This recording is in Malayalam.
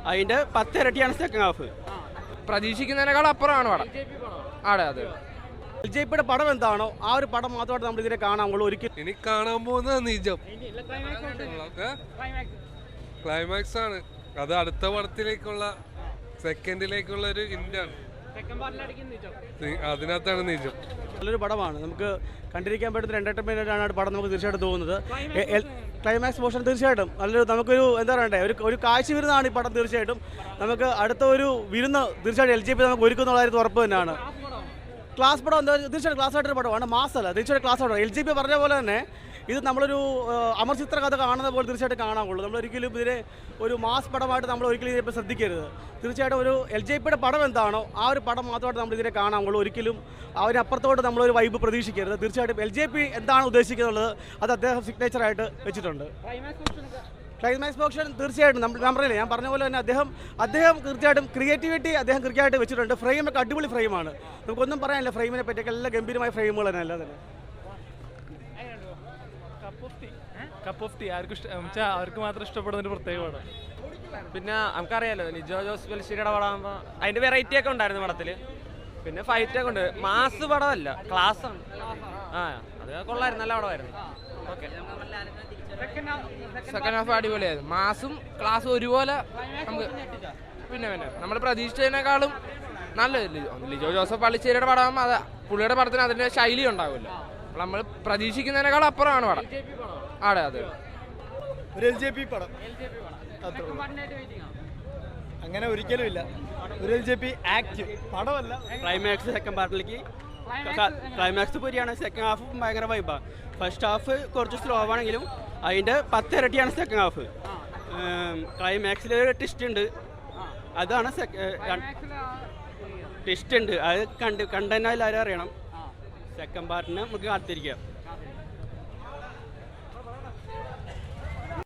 അതിൻ്റെ 10 ഇരട്ടിയാണ് സെക്കൻഡ് ഹാഫ്. പ്രതീക്ഷിക്കുന്നതിനേക്കാൾ അപ്പുറമാണ് പടം. അതെ അതെ. LJPയുടെ പടം എന്താണോ ആ ഒരു പടം മാത്രമായിട്ട് നമ്മൾ ഇതിനെ കാണാൻ ഒരിക്കലും. ഇനി കാണാൻ പോകുന്നത് നിജം ക്ലൈമാക്സ് ആണ്. അത് അടുത്ത പടത്തിലേക്കുള്ള സെക്കൻഡിലേക്കുള്ള ഒരു ഹിന്റാണ്. അതിനകത്താണ് നിജം. നല്ലൊരു പടമാണ്, നമുക്ക് കണ്ടിരിക്കാൻ പറ്റുന്ന എൻ്റർടൈൻമെൻ്റ് ആണ് പടം നമുക്ക് തീർച്ചയായിട്ടും തോന്നുന്നത്. ക്ലൈമാക്സ് പോർഷൻ തീർച്ചയായിട്ടും നല്ലൊരു നമുക്കൊരു എന്താ പറയണ്ടേ ഒരു കാഴ്ച വിരുന്നാണ് ഈ പടം. തീർച്ചയായിട്ടും നമുക്ക് അടുത്ത ഒരു വിരുന്ന് തീർച്ചയായിട്ടും LJP നമുക്ക് ഒരുക്കുന്ന കാര്യത്തിൽ ഉറപ്പ് തന്നെയാണ്. ക്ലാസ് പടം എന്താ തീർച്ചയായിട്ടും ക്ലാസ് ആയിട്ടൊരു പടമാണ്, മാസല്ല തീർച്ചയായിട്ടും ക്ലാസ് ആയിട്ട്. LJP പറഞ്ഞ പോലെ തന്നെ ഇത് നമ്മളൊരു അമർ ചിത്ര കഥ കാണുന്ന പോലെ തീർച്ചയായിട്ടും കാണാവുള്ളൂ. നമ്മളൊരിക്കലും ഇതിനെ ഒരു മാസ് പടമായിട്ട് നമ്മൾ ഒരിക്കലും ഇതിപ്പോൾ ശ്രദ്ധിക്കരുത്. തീർച്ചയായിട്ടും ഒരു LJPയുടെ പടം എന്താണോ ആ ഒരു പടം മാത്രമായിട്ട് നമ്മൾ ഇതിനെ കാണാവുള്ളൂ. ഒരിക്കലും അതിനപ്പുറത്തോട്ട് നമ്മളൊരു വൈബ് പ്രതീക്ഷിക്കരുത്. തീർച്ചയായിട്ടും LJP എന്താണ് ഉദ്ദേശിക്കുന്നത് അത് അദ്ദേഹം സിഗ്നേച്ചറായിട്ട് വെച്ചിട്ടുണ്ട്. ക്ലൈമാക്സ് പോർഷൻ തീർച്ചയായിട്ടും ഞാൻ പറഞ്ഞ പോലെ തന്നെ അദ്ദേഹം തീർച്ചയായിട്ടും ക്രിയേറ്റിവിറ്റി അദ്ദേഹം കൃത്യമായിട്ട് വെച്ചിട്ടുണ്ട്. ഫ്രെയിമൊക്കെ അടിപൊളി ഫ്രെയിമാണ്, നമുക്കൊന്നും പറയാനില്ല. ഫ്രെയിമിനെ പറ്റിയൊക്കെ എല്ലാ ഗംഭീരമായ ഫ്രെയിമുകൾ തന്നെ അല്ല തന്നെ. കപ്പ് ഓഫ് ടീ അവർക്ക് മാത്രം ഇഷ്ടപ്പെടുന്ന ഒരു പ്രത്യേകമാണ്. പിന്നെ നമുക്കറിയാലോ ലിജോ ജോസ് പെലിശ്ശേരിയുടെ പടമാകുമ്പോൾ അതിൻ്റെ വെറൈറ്റി ഒക്കെ ഉണ്ടായിരുന്നു പടത്തിൽ. പിന്നെ ഫൈറ്റ് ഒക്കെ ഉണ്ട്. മാസ് പടമല്ല, ക്ലാസ് ആണ്. അത് കൊള്ളായിരുന്നു, നല്ല പടമായിരുന്നു. ഓക്കെ. സെക്കൻഡ് ഹാഫ് അടിപൊളിയായിരുന്നു. മാസും ക്ലാസ്സും ഒരുപോലെ നമുക്ക് പിന്നെ നമ്മൾ പ്രതീക്ഷിച്ചതിനേക്കാളും നല്ല ലിജോ ജോസഫ് പള്ളിശ്ശേരിയുടെ പടമാകുമ്പോൾ അത് പുള്ളിയുടെ പടത്തിന് അതിൻ്റെ ശൈലി ഉണ്ടാവില്ല. നമ്മൾ പ്രതീക്ഷിക്കുന്നതിനേക്കാൾ അപ്പുറമാണ് പടം. അതെ അതെ. ഒരു LJP പടം അങ്ങനെ ഒരിക്കലും ഇല്ല. ഒരു LJP ആക്ട് പടമല്ല. ക്ലൈമാക്സ് സെക്കൻഡ് പാർട്ടിലേക്ക് ക്ലൈമാക്സ് പൊരിയാണ്. സെക്കൻഡ് ഹാഫ് ഭയങ്കര വൈബാണ്. ഫസ്റ്റ് ഹാഫ് കുറച്ച് സ്ലോ ആണെങ്കിലും അതിൻ്റെ 10 ഇരട്ടിയാണ് സെക്കൻഡ് ഹാഫ്. ക്ലൈമാക്സിൽ ഒരു ട്വിസ്റ്റ് ഉണ്ട്, അതാണ് ട്വിസ്റ്റ് ഉണ്ട്. അത് കണ്ടതിനാൽ എല്ലാവരും അറിയണം. സെക്കൻഡ് പാർട്ടിന് നമുക്ക് കാത്തിരിക്കാം.